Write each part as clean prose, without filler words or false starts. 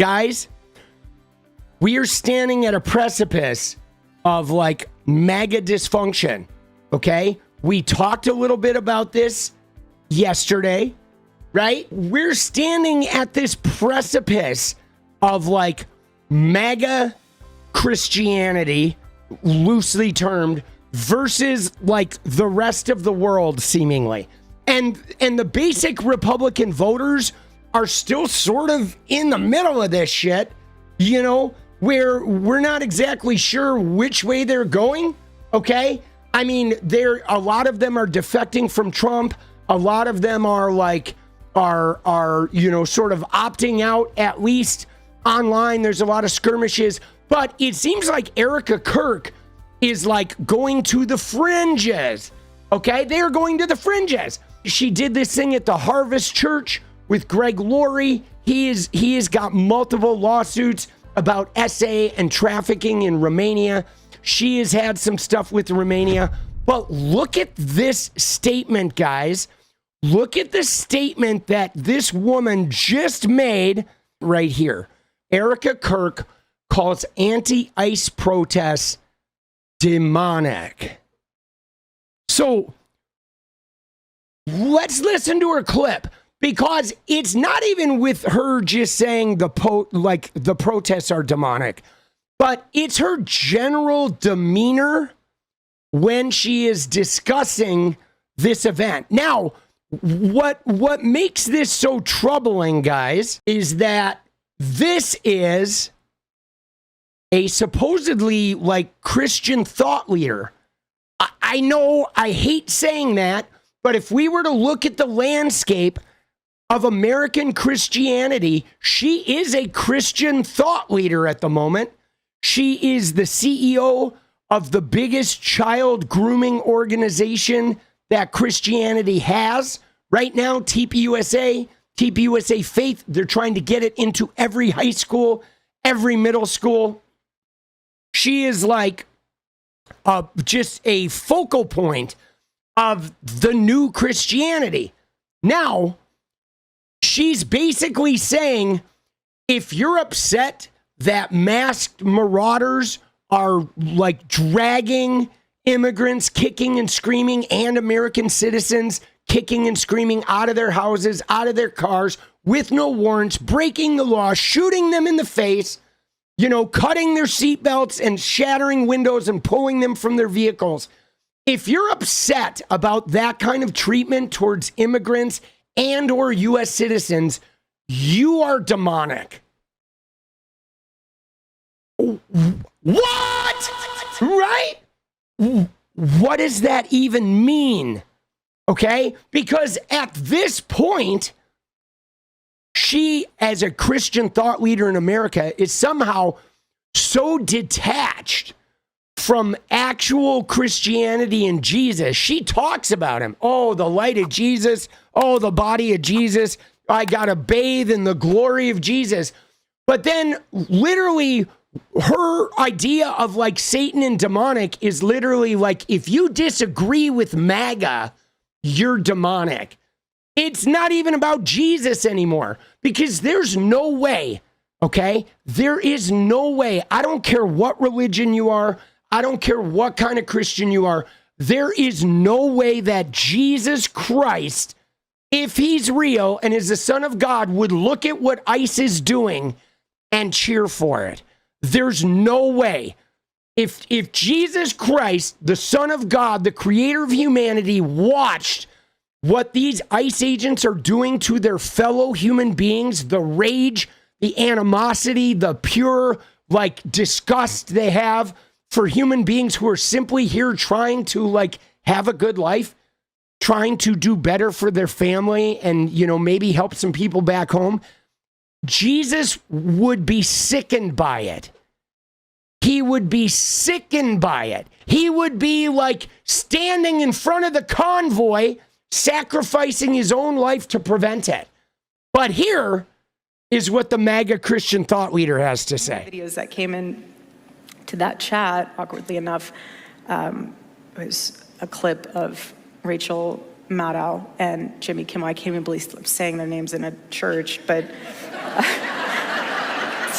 Guys, we are standing at a precipice of like MAGA dysfunction, okay? We talked a little bit about this yesterday, right? We're standing at this precipice of like MAGA Christianity, loosely termed, versus like the rest of the world, seemingly. And the basic Republican voters are still sort of in the middle of this shit, you know, where we're not exactly sure which way they're going, okay? I mean, a lot of them are defecting from Trump. A lot of them are like, you know, sort of opting out, at least online. There's a lot of skirmishes, but it seems like Erika Kirk is like going to the fringes, okay? They are going to the fringes. She did this thing at the Harvest Church with Greg Laurie. He has got multiple lawsuits about SA and trafficking in Romania. She has had some stuff with Romania. But look at this statement, guys. Look at the statement that this woman just made right here. Erika Kirk calls anti-ICE protests demonic. So let's listen to her clip, because it's not even with her just saying the protests are demonic, but it's her general demeanor when she is discussing this event. Now, what makes this so troubling, guys, is that this is a supposedly like Christian thought leader. I know I hate saying that, but if we were to look at the landscape of American Christianity, she is a Christian thought leader at the moment. She is the CEO of the biggest child grooming organization that Christianity has right now, TPUSA Faith. They're trying to get it into every high school, every middle school. She is like just a focal point of the new Christianity. Now, she's basically saying, if you're upset that masked marauders are like dragging immigrants, kicking and screaming, and American citizens kicking and screaming out of their houses, out of their cars with no warrants, breaking the law, shooting them in the face, you know, cutting their seatbelts and shattering windows and pulling them from their vehicles. If you're upset about that kind of treatment towards immigrants and or U.S. citizens, you are demonic. What? Right? What does that even mean? Okay? Because at this point, she, as a Christian thought leader in America, is somehow so detached from actual Christianity and Jesus. She talks about him. Oh, the light of Jesus. Oh, the body of Jesus. I got to bathe in the glory of Jesus. But then literally her idea of like Satan and demonic is literally like, if you disagree with MAGA, you're demonic. It's not even about Jesus anymore, because there's no way, okay? There is no way. I don't care what religion you are. I don't care what kind of Christian you are. There is no way that Jesus Christ, if he's real and is the Son of God, would look at what ICE is doing and cheer for it. There's no way. If Jesus Christ, the Son of God, the creator of humanity, watched what these ICE agents are doing to their fellow human beings, the rage, the animosity, the pure like disgust they have for human beings who are simply here trying to like have a good life, trying to do better for their family and, you know, maybe help some people back home, Jesus would be sickened by it. He would be sickened by it. He would be like standing in front of the convoy, sacrificing his own life to prevent it. But here is what the MAGA Christian thought leader has to say. Videos that came in to that chat, awkwardly enough, was a clip of Rachel Maddow and Jimmy Kimmel. I can't even believe I'm saying their names in a church, but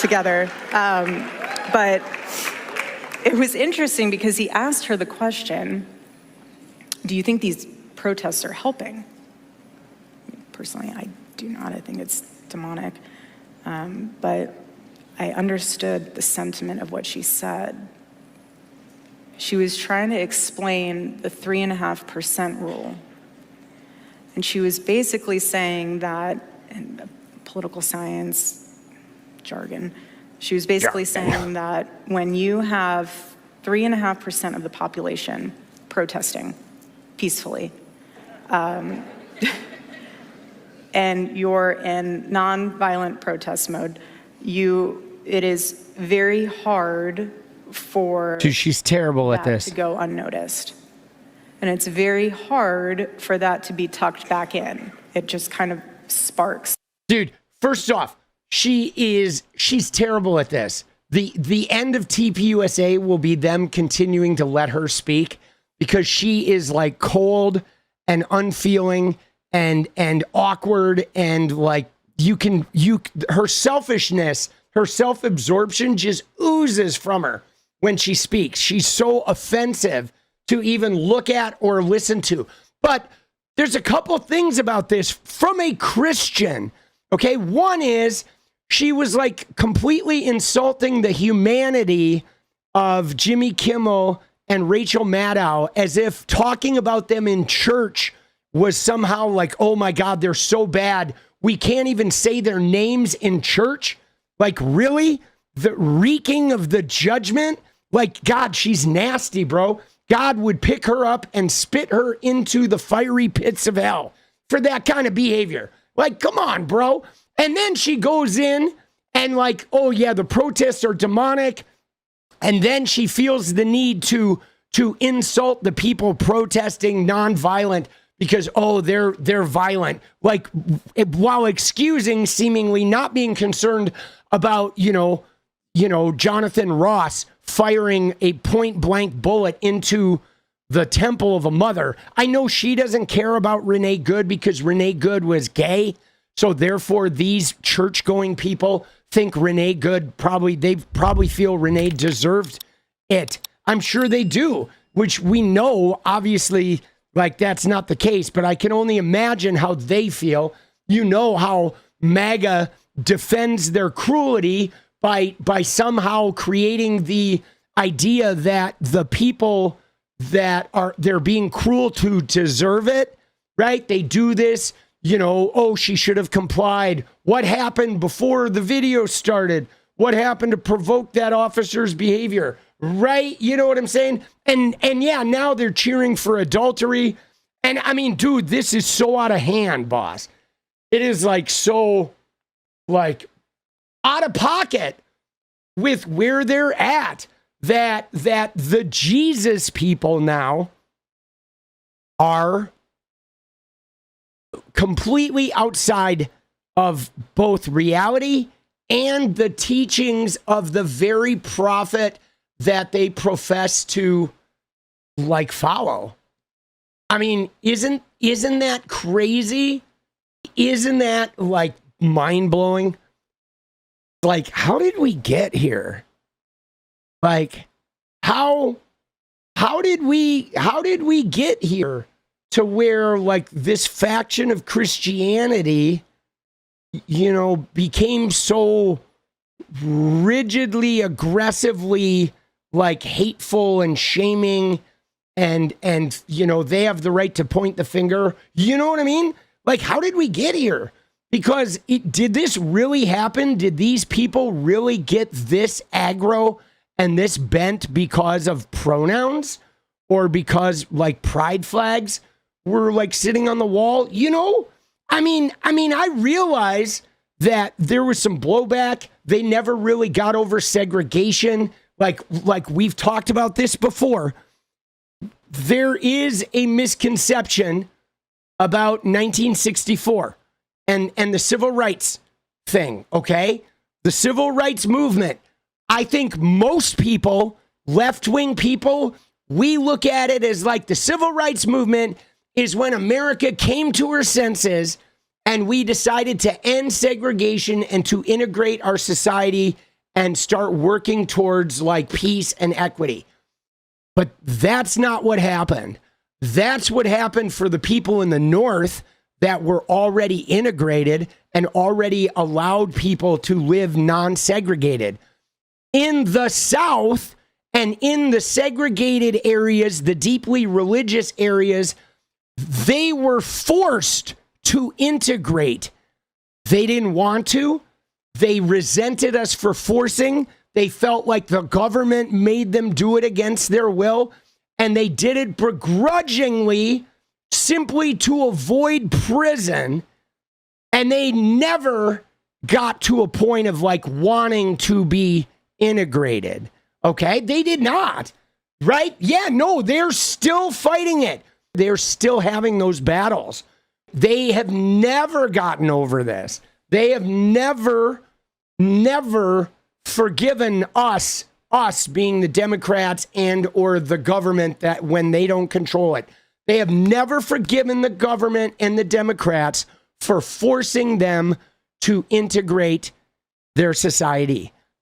together. But it was interesting because he asked her the question, do you think these protests are helping? Personally, I do not. I think it's demonic. But I understood the sentiment of what she said. She was trying to explain the 3.5% rule. And she was basically saying that, in political science jargon, she was basically saying that when you have 3.5% of the population protesting peacefully, and you're in nonviolent protest mode, it is very hard for Dude, she's terrible at this. To go unnoticed. And it's very hard for that to be tucked back in. It just kind of sparks. Dude, first off, she's terrible at this. The end of TPUSA will be them continuing to let her speak because she is like cold and unfeeling and awkward and like her selfishness, her self-absorption just oozes from her when she speaks. She's so offensive to even look at or listen to. But there's a couple things about this from a Christian. Okay, one is she was like completely insulting the humanity of Jimmy Kimmel and Rachel Maddow as if talking about them in church was somehow like, oh my God, they're so bad. We can't even say their names in church. Like, really? The reeking of the judgment? Like, God, she's nasty, bro. God would pick her up and spit her into the fiery pits of hell for that kind of behavior. Like, come on, bro. And then she goes in and like, oh yeah, the protests are demonic. And then she feels the need to insult the people protesting nonviolent because, oh, they're violent. Like, while excusing seemingly not being concerned about, Jonathan Ross firing a point blank bullet into the temple of a mother. I know she doesn't care about Renee Good because Renee Good was gay. So therefore these church going people think Renee Good they probably feel Renee deserved it. I'm sure they do, which we know obviously like that's not the case, but I can only imagine how they feel. You know how MAGA defends their cruelty by somehow creating the idea that the people that they're being cruel to deserve it, right? They do this, oh, she should have complied. What happened before the video started? What happened to provoke that officer's behavior? Right? You know what I'm saying? And yeah, now they're cheering for adultery. And I mean, dude, this is so out of hand, boss. It is like so like out of pocket with where they're at that the Jesus people now are completely outside of both reality and the teachings of the very prophet that they profess to like follow. I mean, isn't that crazy? Isn't that like mind-blowing? Like, how did we get here? Like, how did we get here to where like this faction of Christianity, became so rigidly, aggressively like hateful and shaming and they have the right to point the finger. You know what I mean? Like, how did we get here? Because did this really happen? Did these people really get this aggro and this bent because of pronouns or because like pride flags were like sitting on the wall? I mean, I realize that there was some blowback. They never really got over segregation. Like we've talked about this before. There is a misconception about 1964 and the civil rights thing, okay? The civil rights movement. I think most people, left-wing people, we look at it as like the civil rights movement is when America came to her senses and we decided to end segregation and to integrate our society and start working towards like peace and equity. But that's not what happened. That's what happened for the people in the North that were already integrated and already allowed people to live non-segregated. In the South and in the segregated areas, the deeply religious areas, they were forced to integrate. They didn't want to. They resented us for forcing. They felt like the government made them do it against their will. And they did it begrudgingly, simply to avoid prison. And they never got to a point of like wanting to be integrated. Okay? They did not. Right? Yeah, no, they're still fighting it. They're still having those battles. They have never gotten over this. They have never forgiven us being the Democrats and or the government that when they don't control it. They have never forgiven the government and the Democrats for forcing them to integrate their society.